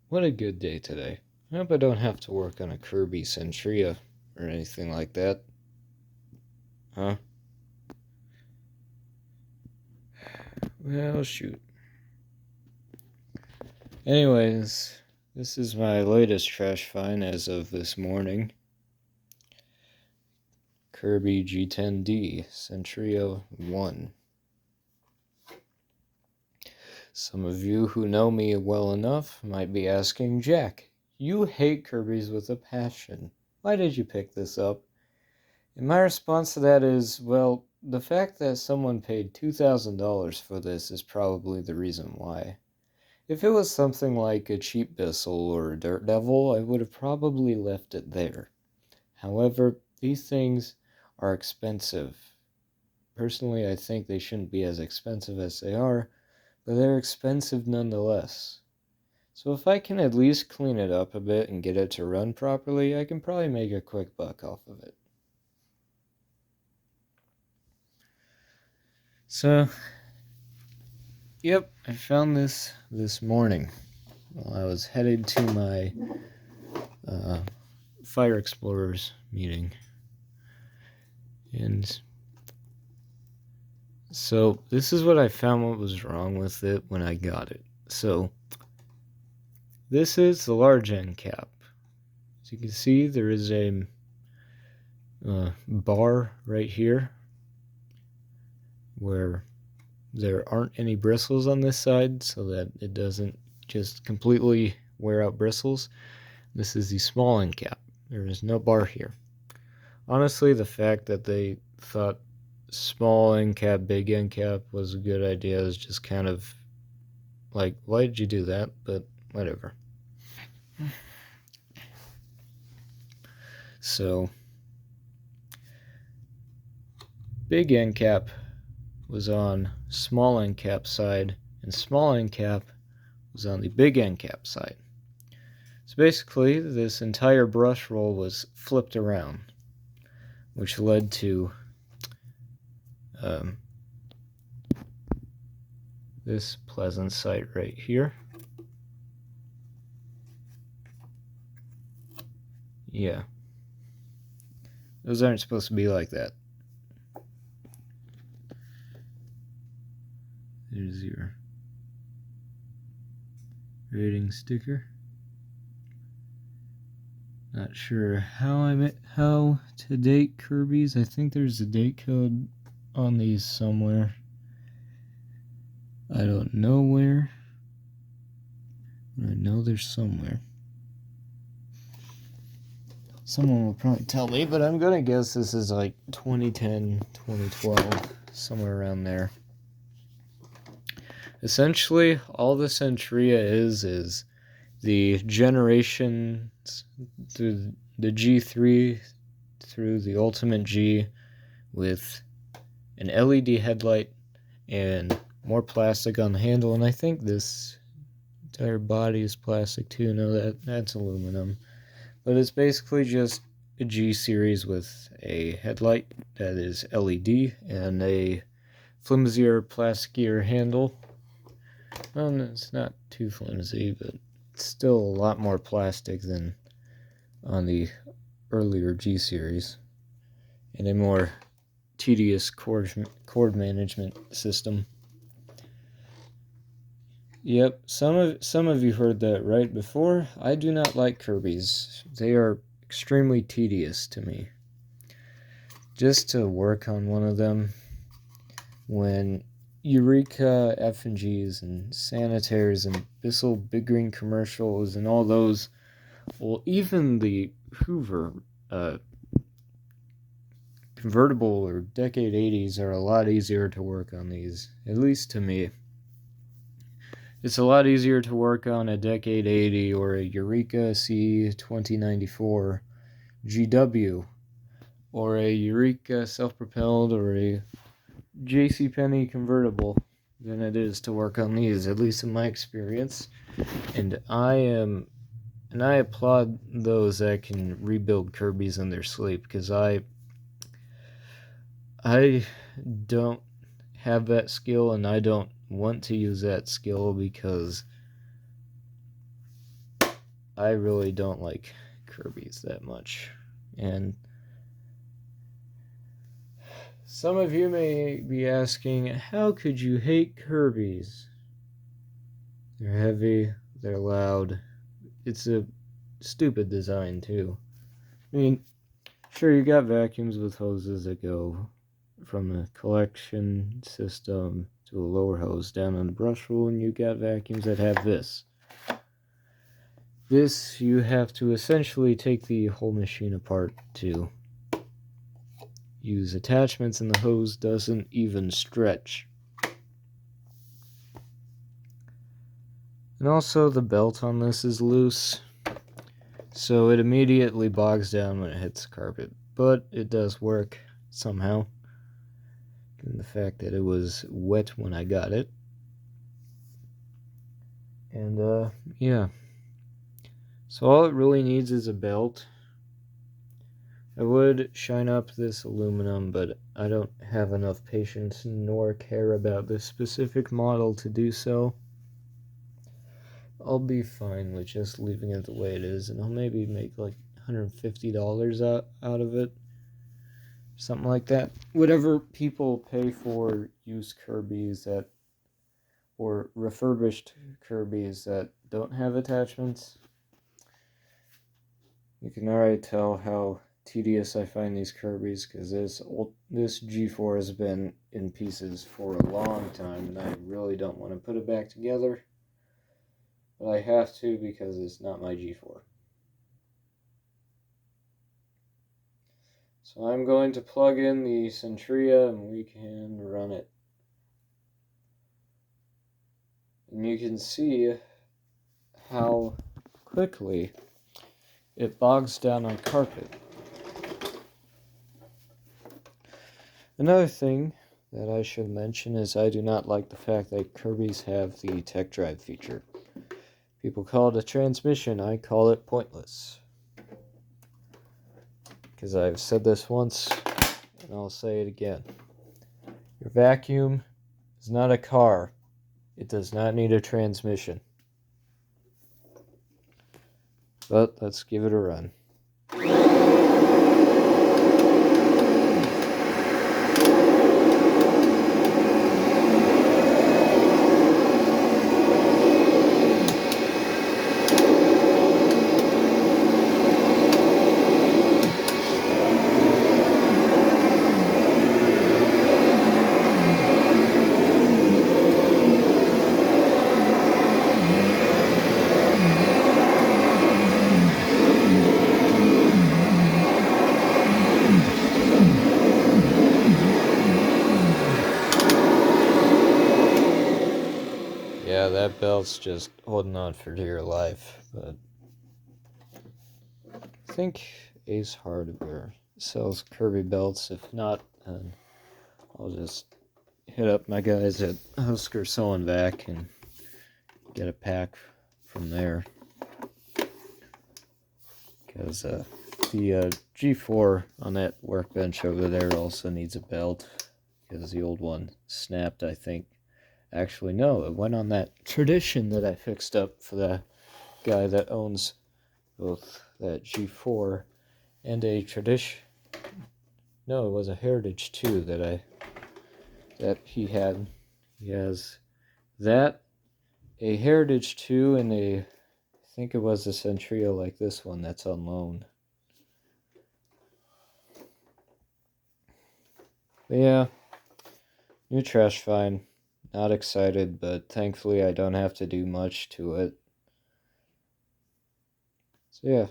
What a good day today. I hope I don't have to work on a Kirby Sentria or anything like that. Huh? Well, shoot. Anyways, this is my latest trash find as of this morning. Kirby G10D, Sentria 1. Some of you who know me well enough might be asking, Jack, you hate Kirby's with a passion. Why did you pick this up? And my response to that is, well, the fact that someone paid $2,000 for this is probably the reason why. If it was something like a cheap Bissell or a Dirt Devil, I would have probably left it there. However, these things are expensive. Personally, I think they shouldn't be as expensive as they are, but they're expensive nonetheless. So if I can at least clean it up a bit and get it to run properly, I can probably make a quick buck off of it. So, yep, I found this morning while I was headed to my Fire Explorers meeting. And so this is what I found what was wrong with it when I got it. So this is the large end cap. As you can see, there is a bar right here where there aren't any bristles on this side so that it doesn't just completely wear out bristles. This is the small end cap. There is no bar here. Honestly, the fact that they thought small end cap, big end cap was a good idea is just kind of like, why did you do that? But whatever. So, big end cap was on small end cap side, and small end cap was on the big end cap side. So basically, this entire brush roll was flipped around, which led to this pleasant sight right here. Yeah. Those aren't supposed to be like that. There's your rating sticker. Not sure how to date Kirby's. I think there's a date code on these somewhere. I don't know where. I know there's somewhere. Someone will probably tell me, but I'm gonna guess this is like 2010, 2012, somewhere around there. Essentially, all the Centria is the generations through the G3 through the Ultimate G with an LED headlight and more plastic on the handle, and I think this entire body is plastic too. No, that's aluminum. But it's basically just a G series with a headlight that is LED and a flimsier, plasticier handle. Well, it's not too flimsy, but it's still a lot more plastic than on the earlier G series, and a more tedious cord management system. Yep, some of you heard that right before. I do not like Kirby's. They are extremely tedious to me. Just to work on one of them, when Eureka F&Gs and Sanitaires and Bissell Big Green Commercials and all those, well, even the Hoover convertible or decade 80s are a lot easier to work on these, at least to me. It's a lot easier to work on a Decade 80 or a Eureka C2094 GW or a Eureka self-propelled or a JCPenney convertible than it is to work on these, at least in my experience. And I applaud those that can rebuild Kirby's in their sleep, because I don't have that skill, and I don't want to use that skill because I really don't like Kirby's that much. And some of you may be asking, how could you hate Kirby's? They're heavy, they're loud. It's a stupid design too. I mean, sure, you got vacuums with hoses that go from the collection system to a lower hose down on the brush roll, and you got vacuums that have this. This, you have to essentially take the whole machine apart to use attachments, and the hose doesn't even stretch. And also, the belt on this is loose, so it immediately bogs down when it hits the carpet. But it does work somehow, given the fact that it was wet when I got it. And yeah. So all it really needs is a belt. I would shine up this aluminum, but I don't have enough patience nor care about this specific model to do so. I'll be fine with just leaving it the way it is, and I'll maybe make like $150 out of it. Something like that. Whatever people pay for used Kirby's that, or refurbished Kirby's that don't have attachments. You can already tell how tedious I find these Kirby's, because this G4 has been in pieces for a long time, and I really don't want to put it back together. But I have to, because it's not my G4. So I'm going to plug in the Centria, and we can run it. And you can see how quickly it bogs down on carpet. Another thing that I should mention is I do not like the fact that Kirby's have the tech drive feature. People call it a transmission, I call it pointless. Because I've said this once, and I'll say it again. Your vacuum is not a car. It does not need a transmission. But let's give it a run. Yeah, that belt's just holding on for dear life, but I think Ace Hardware sells Kirby belts. If not, then I'll just hit up my guys at Husker Sewing Vac and get a pack from there. Because the G4 on that workbench over there also needs a belt, because the old one snapped, I think. Actually, no, it went on that Tradition that I fixed up for the guy that owns both that G4 and a Tradition. No, it was a Heritage 2 that he had. He has that, a Heritage 2, and I think it was a Centria like this one that's on loan. But yeah, new trash fine. Not excited, but thankfully I don't have to do much to it. So yeah,